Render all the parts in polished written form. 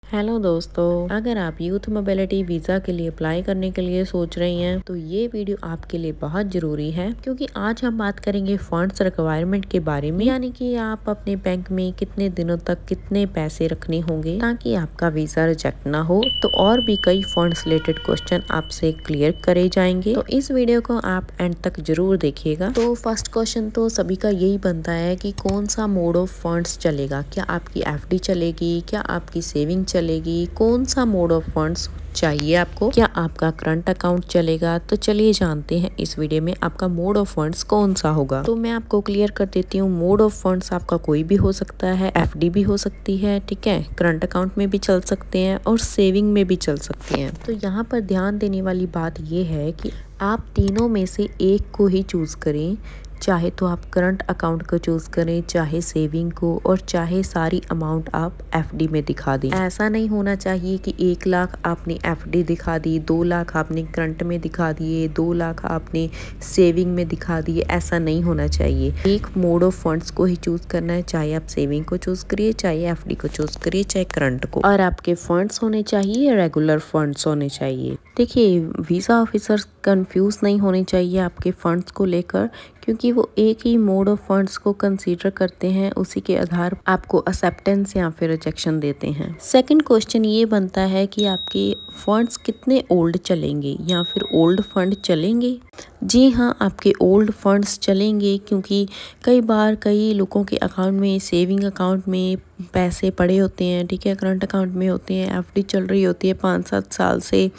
Hello दोस्तों, अगर आप यूथ मोबिलिटी वीज़ा के लिए अप्लाई करने के लिए सोच रही हैं तो ये वीडियो आपके लिए बहुत ज़रूरी है, क्योंकि आज हम बात करेंगे फंड्स रिक्वायरमेंट के बारे में। यानी कि आप अपने बैंक में कितने दिनों तक कितने पैसे रखने होंगे ताकि आपका वीज़ा रिजेक्ट ना हो। तो और भी कई फंड्स रिलेटेड क्वेश्चन आपसे क्लियर करे जाएंगे, तो इस वीडियो को आप एंड तक जरूर देखिएगा। तो फर्स्ट क्वेश्चन तो सभी का यही बनता है कि कौन सा मोड ऑफ फंड्स चलेगा, क्या आपकी FD चलेगी, क्या आपकी सेविंग चलेगी, कौन सा मोड ऑफ फंड्स चाहिए आपको, क्या आपका करंट अकाउंट चलेगा। तो चलिए जानते हैं इस वीडियो में आपका मोड ऑफ फंड्स कौन सा होगा। तो मैं आपको क्लियर कर देती हूँ, मोड ऑफ फंड्स आपका कोई भी हो सकता है, FD भी हो सकती है, ठीक है, करंट अकाउंट में भी चल सकते हैं और सेविंग में भी चल सकते हैं। तो यहाँ पर ध्यान देने वाली बात यह है कि आप तीनों में से एक को ही चूज करें, चाहे तो आप करंट अकाउंट को चूज़ करें, चाहे सेविंग को, और चाहे सारी अमाउंट आप FD में दिखा दें। ऐसा नहीं होना चाहिए कि 1 लाख आपने FD दिखा दी, 2 लाख आपने करंट में दिखा दिए, 2 लाख आपने सेविंग में दिखा दिए। ऐसा नहीं होना चाहिए। एक मोड ऑफ फंड्स को ही चूज़ करना है, चाहे आप सेविंग को चूज़ करिए, चाहे FD को चूज़ करिए, चाहे करंट को। और आपके फंड्स होने चाहिए, रेगुलर फंड्स होने चाहिए। देखिए, वीज़ा ऑफिसर्स कंफ्यूज नहीं होने चाहिए आपके फंड्स को लेकर, क्योंकि वो एक ही मोड ऑफ फंड्स को कंसीडर करते हैं, उसी के आधार आपको एक्सेप्टेंस या फिर रिजेक्शन देते हैं। सेकंड क्वेश्चन ये बनता है कि आपके फंड्स कितने ओल्ड चलेंगे या फिर ओल्ड फंड चलेंगे। जी हाँ, आपके ओल्ड फंड्स चलेंगे, क्योंकि कई बार कई लोगों के अकाउंट में, सेविंग अकाउंट में पैसे पड़े होते हैं, ठीक है, करंट अकाउंट में होते हैं, FD चल रही होती है 5-7 साल से।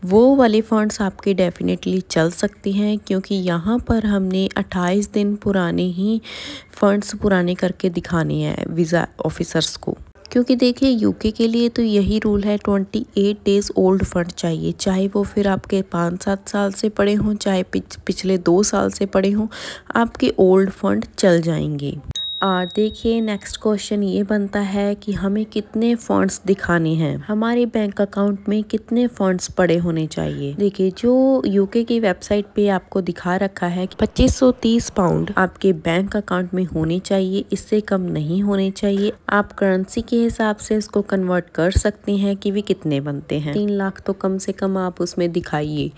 वो वाले फंड्स आपके डेफिनेटली चल सकती हैं, क्योंकि यहाँ पर हमने 28 दिन पुराने ही फंड्स पुराने करके दिखाने हैं वीज़ा ऑफिसर्स को। क्योंकि देखिए, UK के लिए तो यही रूल है, 28 डेज़ ओल्ड फंड चाहिए, चाहे वो फिर आपके 5-7 साल से पड़े हों, चाहे पिछले 2 साल से पड़े हों, आपके ओल्ड फंड चल जाएंगे। और देखिए, नेक्स्ट क्वेश्चन ये बनता है कि हमें कितने फंड्स दिखाने हैं, हमारे बैंक अकाउंट में कितने फंड्स पड़े होने चाहिए। देखिए, जो UK की वेबसाइट पे आपको दिखा रखा है कि 2530 पाउंड आपके बैंक अकाउंट में होने चाहिए, इससे कम नहीं होने चाहिए। आप करेंसी के हिसाब से इसको कन्वर्ट कर सकते हैं कि वे कितने बनते हैं। 3 लाख तो कम से कम आप उसमें दिखाइए।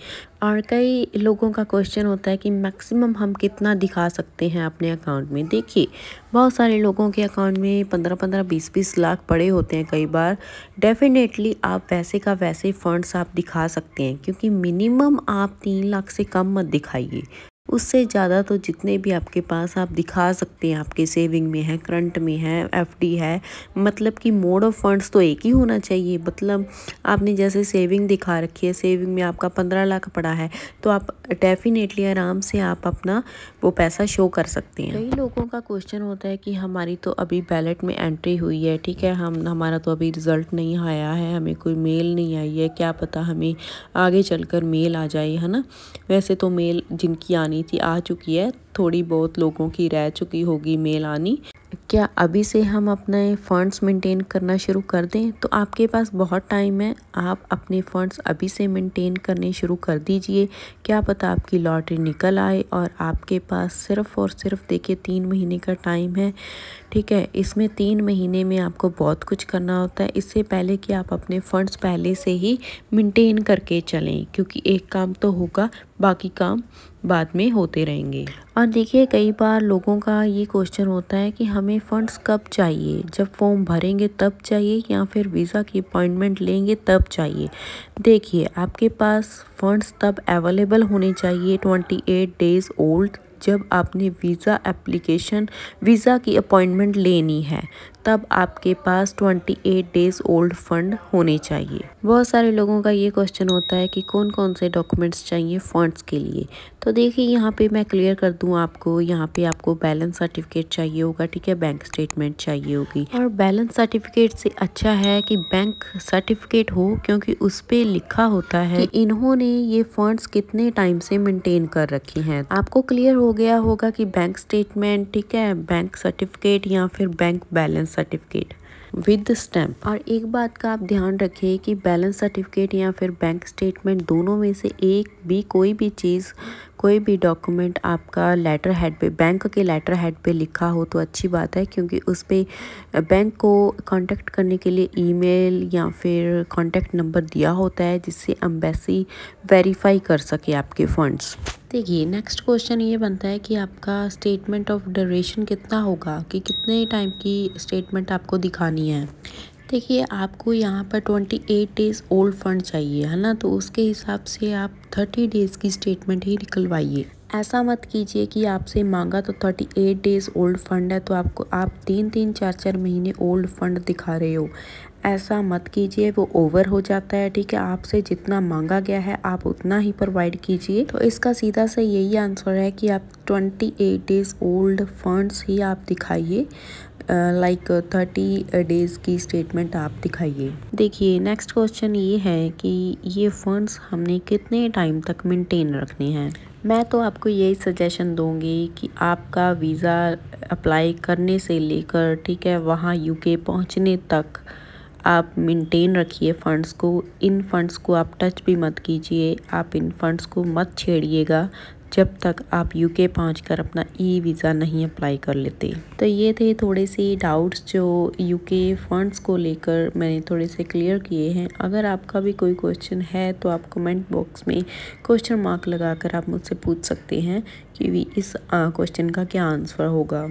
और कई लोगों का क्वेश्चन होता है कि मैक्सिमम हम कितना दिखा सकते हैं अपने अकाउंट में। देखिए, बहुत सारे लोगों के अकाउंट में 15-15, 20-20 लाख पड़े होते हैं कई बार। डेफिनेटली आप वैसे का वैसे फंड्स आप दिखा सकते हैं, क्योंकि मिनिमम आप 3 लाख से कम मत दिखाइए। उससे ज़्यादा तो जितने भी आपके पास आप दिखा सकते हैं, आपके सेविंग में है, करंट में है, FD है, मतलब कि मोड ऑफ फंड्स तो एक ही होना चाहिए। मतलब आपने जैसे सेविंग दिखा रखी है, सेविंग में आपका 15 लाख पड़ा है, तो आप डेफिनेटली आराम से आप अपना वो पैसा शो कर सकते हैं। कई लोगों का क्वेश्चन होता है कि हमारी तो अभी बैलेट में एंट्री हुई है, ठीक है, हमारा तो अभी रिजल्ट नहीं आया है, हमें कोई मेल नहीं आई है, क्या पता हमें आगे चलकर मेल आ जाए, है ना। वैसे तो मेल जिनकी आनी थी आ चुकी है, थोड़ी बहुत लोगों की रह चुकी होगी मेल आनी। क्या अभी से हम अपने फंड्स मेंटेन करना शुरू कर दें? तो आपके पास बहुत टाइम है, आप अपने फंड्स अभी से मेंटेन करने शुरू कर दीजिए। क्या पता आपकी लॉटरी निकल आए और आपके पास सिर्फ और सिर्फ देखिए 3 महीने का टाइम है, ठीक है। इसमें 3 महीने में आपको बहुत कुछ करना होता है, इससे पहले कि आप अपने फंड्स पहले से ही मेंटेन करके चलें, क्योंकि एक काम तो होगा, बाकी काम बाद में होते रहेंगे। और देखिए, कई बार लोगों का ये क्वेश्चन होता है कि हमें फ़ंड्स कब चाहिए, जब फॉर्म भरेंगे तब चाहिए या फिर वीज़ा की अपॉइंटमेंट लेंगे तब चाहिए। देखिए, आपके पास फ़ंड्स तब अवेलेबल होने चाहिए 28 डेज़ ओल्ड, जब आपने वीज़ा की अपॉइंटमेंट लेनी है, तब आपके पास 28 डेज़ ओल्ड फंड होने चाहिए। बहुत सारे लोगों का ये क्वेश्चन होता है कि कौन कौन से डॉक्यूमेंट्स चाहिए फंड्स के लिए। तो देखिए, यहाँ पे मैं क्लियर कर दूँ आपको, यहाँ पे आपको बैलेंस सर्टिफिकेट चाहिए होगा, ठीक है, बैंक स्टेटमेंट चाहिए होगी। और बैलेंस सर्टिफिकेट से अच्छा है कि बैंक सर्टिफिकेट हो, क्योंकि उस पर लिखा होता है कि इन्होंने ये फंड्स कितने टाइम से मेंटेन कर रखे हैं। आपको क्लियर हो गया होगा कि बैंक स्टेटमेंट, ठीक है, बैंक सर्टिफिकेट या फिर bank balance certificate with stamp. और एक बात का आप ध्यान रखिए कि बैलेंस सर्टिफिकेट या फिर बैंक स्टेटमेंट दोनों में से एक भी कोई भी चीज़ कोई भी डॉक्यूमेंट आपका लेटर हेड पे, बैंक के लेटर हेड पे लिखा हो तो अच्छी बात है, क्योंकि उस पे बैंक को कांटेक्ट करने के लिए ईमेल या फिर कांटेक्ट नंबर दिया होता है, जिससे एम्बेसी वेरीफाई कर सके आपके फ़ंड्स। देखिए नेक्स्ट क्वेश्चन ये बनता है कि आपका स्टेटमेंट ऑफ ड्यूरेशन कितना होगा, कि कितने टाइम की स्टेटमेंट आपको दिखानी है। देखिए आपको यहाँ पर 28 डेज़ ओल्ड फंड चाहिए है ना, तो उसके हिसाब से आप 30 डेज़ की स्टेटमेंट ही निकलवाइए। ऐसा मत कीजिए कि आपसे मांगा तो 38 डेज़ ओल्ड फंड है तो आप 3-3 4-4 महीने ओल्ड फंड दिखा रहे हो। ऐसा मत कीजिए, वो ओवर हो जाता है। ठीक है, आपसे जितना मांगा गया है आप उतना ही प्रोवाइड कीजिए। तो इसका सीधा सा यही आंसर है कि आप 28 डेज़ ओल्ड फंड्स ही आप दिखाइए, लाइक 30 डेज़ की स्टेटमेंट आप दिखाइए। देखिए नेक्स्ट क्वेश्चन ये है कि ये फंड्स हमने कितने टाइम तक मेंटेन रखने हैं। मैं तो आपको यही सजेशन दूंगी कि आपका वीज़ा अप्लाई करने से लेकर, ठीक है, वहाँ यूके पहुँचने तक आप मेंटेन रखिए फ़ंड्स को। इन फ़ंड्स को आप टच भी मत कीजिए, आप इन फ़ंड्स को मत छेड़िएगा जब तक आप यूके पहुंचकर अपना ई वीज़ा नहीं अप्लाई कर लेते। तो ये थे थोड़े से डाउट्स जो यूके फ़ंड्स को लेकर मैंने थोड़े से क्लियर किए हैं। अगर आपका भी कोई क्वेश्चन है तो आप कमेंट बॉक्स में क्वेश्चन मार्क लगाकर आप मुझसे पूछ सकते हैं कि इस क्वेश्चन का क्या आंसर होगा।